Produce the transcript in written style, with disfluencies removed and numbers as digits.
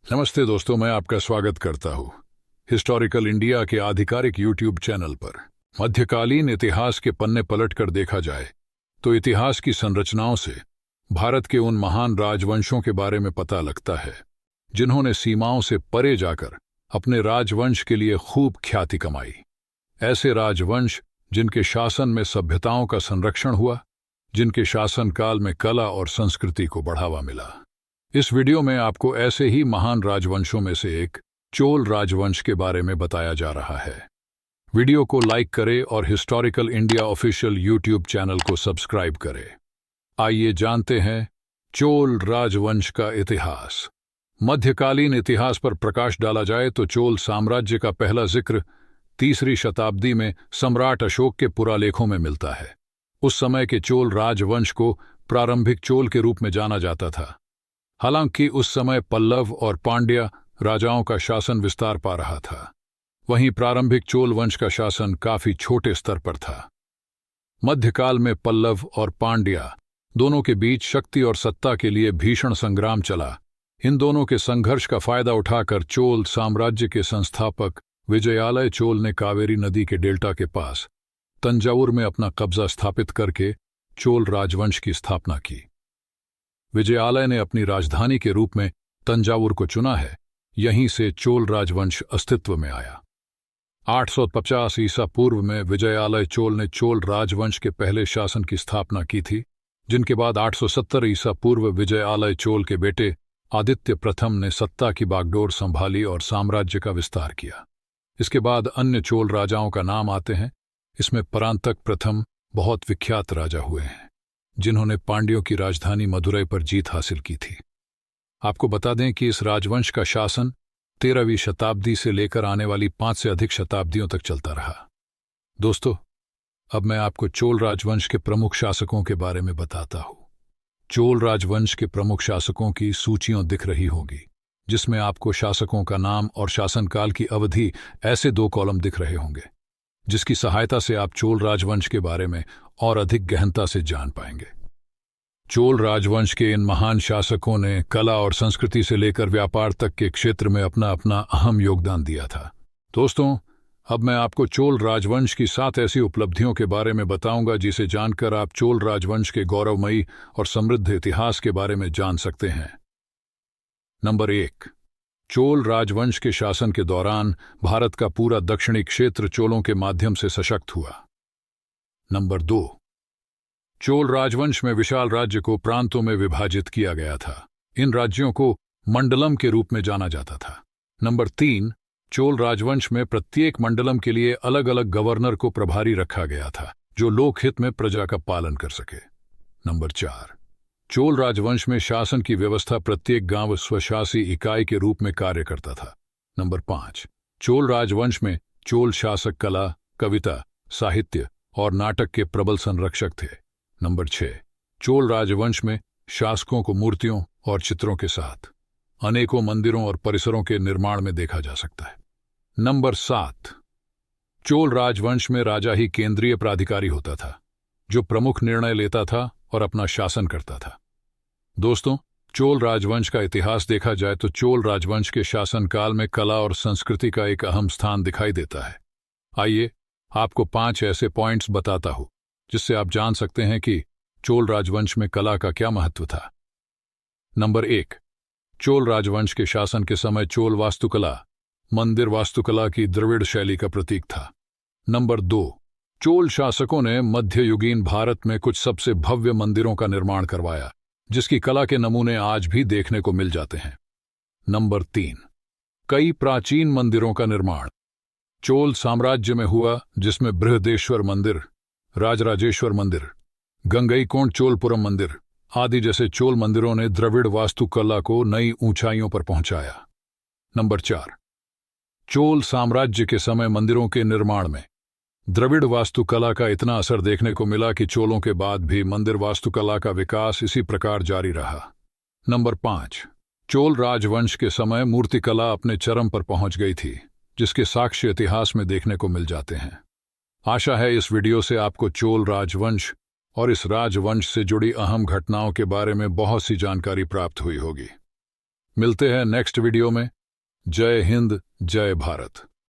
नमस्ते दोस्तों, मैं आपका स्वागत करता हूँ हिस्टोरिकल इंडिया के आधिकारिक यूट्यूब चैनल पर। मध्यकालीन इतिहास के पन्ने पलटकर देखा जाए तो इतिहास की संरचनाओं से भारत के उन महान राजवंशों के बारे में पता लगता है जिन्होंने सीमाओं से परे जाकर अपने राजवंश के लिए खूब ख्याति कमाई। ऐसे राजवंश जिनके शासन में सभ्यताओं का संरक्षण हुआ, जिनके शासनकाल में कला और संस्कृति को बढ़ावा मिला। इस वीडियो में आपको ऐसे ही महान राजवंशों में से एक चोल राजवंश के बारे में बताया जा रहा है। वीडियो को लाइक करें और historical India official YouTube channel को सब्सक्राइब करें। आइए जानते हैं चोल राजवंश का इतिहास। मध्यकालीन इतिहास पर प्रकाश डाला जाए तो चोल साम्राज्य का पहला जिक्र 3री शताब्दी में सम्राट अशोक के पुरालेखों में मिलता है। उस समय के चोल राजवंश को प्रारंभिक चोल के रूप में जाना जाता था। हालांकि उस समय पल्लव और पांड्या राजाओं का शासन विस्तार पा रहा था, वहीं प्रारंभिक चोल वंश का शासन काफी छोटे स्तर पर था। मध्यकाल में पल्लव और पांड्या दोनों के बीच शक्ति और सत्ता के लिए भीषण संग्राम चला। इन दोनों के संघर्ष का फायदा उठाकर चोल साम्राज्य के संस्थापक विजयालय चोल ने कावेरी नदी के डेल्टा के पास तंजावुर में अपना कब्जा स्थापित करके चोल राजवंश की स्थापना की। विजयालय ने अपनी राजधानी के रूप में तंजावुर को चुना है। यहीं से चोल राजवंश अस्तित्व में आया। 850 ईसा पूर्व में विजयालय चोल ने चोल राजवंश के पहले शासन की स्थापना की थी, जिनके बाद 870 ईसा पूर्व विजयालय चोल के बेटे आदित्य प्रथम ने सत्ता की बागडोर संभाली और साम्राज्य का विस्तार किया। इसके बाद अन्य चोल राजाओं का नाम आते हैं। इसमें परांतक प्रथम बहुत विख्यात राजा हुए हैं, जिन्होंने पांड्यों की राजधानी मदुरै पर जीत हासिल की थी। आपको बता दें कि इस राजवंश का शासन 13वीं शताब्दी से लेकर आने वाली 5 से अधिक शताब्दियों तक चलता रहा। दोस्तों, अब मैं आपको चोल राजवंश के प्रमुख शासकों के बारे में बताता हूं। चोल राजवंश के प्रमुख शासकों की सूचियां दिख रही होगी, जिसमें आपको शासकों का नाम और शासनकाल की अवधि ऐसे 2 कॉलम दिख रहे होंगे, जिसकी सहायता से आप चोल राजवंश के बारे में और अधिक गहनता से जान पाएंगे। चोल राजवंश के इन महान शासकों ने कला और संस्कृति से लेकर व्यापार तक के क्षेत्र में अपना अपना अहम योगदान दिया था। दोस्तों, अब मैं आपको चोल राजवंश की 7 ऐसी उपलब्धियों के बारे में बताऊंगा जिसे जानकर आप चोल राजवंश के गौरवमयी और समृद्ध इतिहास के बारे में जान सकते हैं। नंबर 1, चोल राजवंश के शासन के दौरान भारत का पूरा दक्षिणी क्षेत्र चोलों के माध्यम से सशक्त हुआ। नंबर 2, चोल राजवंश में विशाल राज्य को प्रांतों में विभाजित किया गया था। इन राज्यों को मंडलम के रूप में जाना जाता था। नंबर 3, चोल राजवंश में प्रत्येक मंडलम के लिए अलग अलग गवर्नर को प्रभारी रखा गया था, जो लोकहित में प्रजा का पालन कर सके। नंबर 4, चोल राजवंश में शासन की व्यवस्था प्रत्येक गांव स्वशासी इकाई के रूप में कार्य करता था। नंबर 5, चोल राजवंश में चोल शासक कला, कविता, साहित्य और नाटक के प्रबल संरक्षक थे। नंबर 6, चोल राजवंश में शासकों को मूर्तियों और चित्रों के साथ अनेकों मंदिरों और परिसरों के निर्माण में देखा जा सकता है। नंबर 7, चोल राजवंश में राजा ही केंद्रीय प्राधिकारी होता था, जो प्रमुख निर्णय लेता था और अपना शासन करता था। दोस्तों, चोल राजवंश का इतिहास देखा जाए तो चोल राजवंश के शासनकाल में कला और संस्कृति का एक अहम स्थान दिखाई देता है। आइए आपको 5 ऐसे पॉइंट्स बताता हूं जिससे आप जान सकते हैं कि चोल राजवंश में कला का क्या महत्व था। नंबर 1, चोल राजवंश के शासन के समय चोल वास्तुकला मंदिर वास्तुकला की द्रविड़ शैली का प्रतीक था। नंबर 2, चोल शासकों ने मध्ययुगीन भारत में कुछ सबसे भव्य मंदिरों का निर्माण करवाया, जिसकी कला के नमूने आज भी देखने को मिल जाते हैं। नंबर 3, कई प्राचीन मंदिरों का निर्माण चोल साम्राज्य में हुआ, जिसमें बृहदेश्वर मंदिर, राजराजेश्वर मंदिर, गंगईकोंड चोलपुरम मंदिर आदि जैसे चोल मंदिरों ने द्रविड़ वास्तुकला को नई ऊंचाइयों पर पहुंचाया। नंबर 4, चोल साम्राज्य के समय मंदिरों के निर्माण में द्रविड़ वास्तुकला का इतना असर देखने को मिला कि चोलों के बाद भी मंदिर वास्तुकला का विकास इसी प्रकार जारी रहा। नंबर 5, चोल राजवंश के समय मूर्तिकला अपने चरम पर पहुंच गई थी, जिसके साक्ष्य इतिहास में देखने को मिल जाते हैं। आशा है इस वीडियो से आपको चोल राजवंश और इस राजवंश से जुड़ी अहम घटनाओं के बारे में बहुत सी जानकारी प्राप्त हुई होगी। मिलते हैं नेक्स्ट वीडियो में। जय हिंद, जय भारत।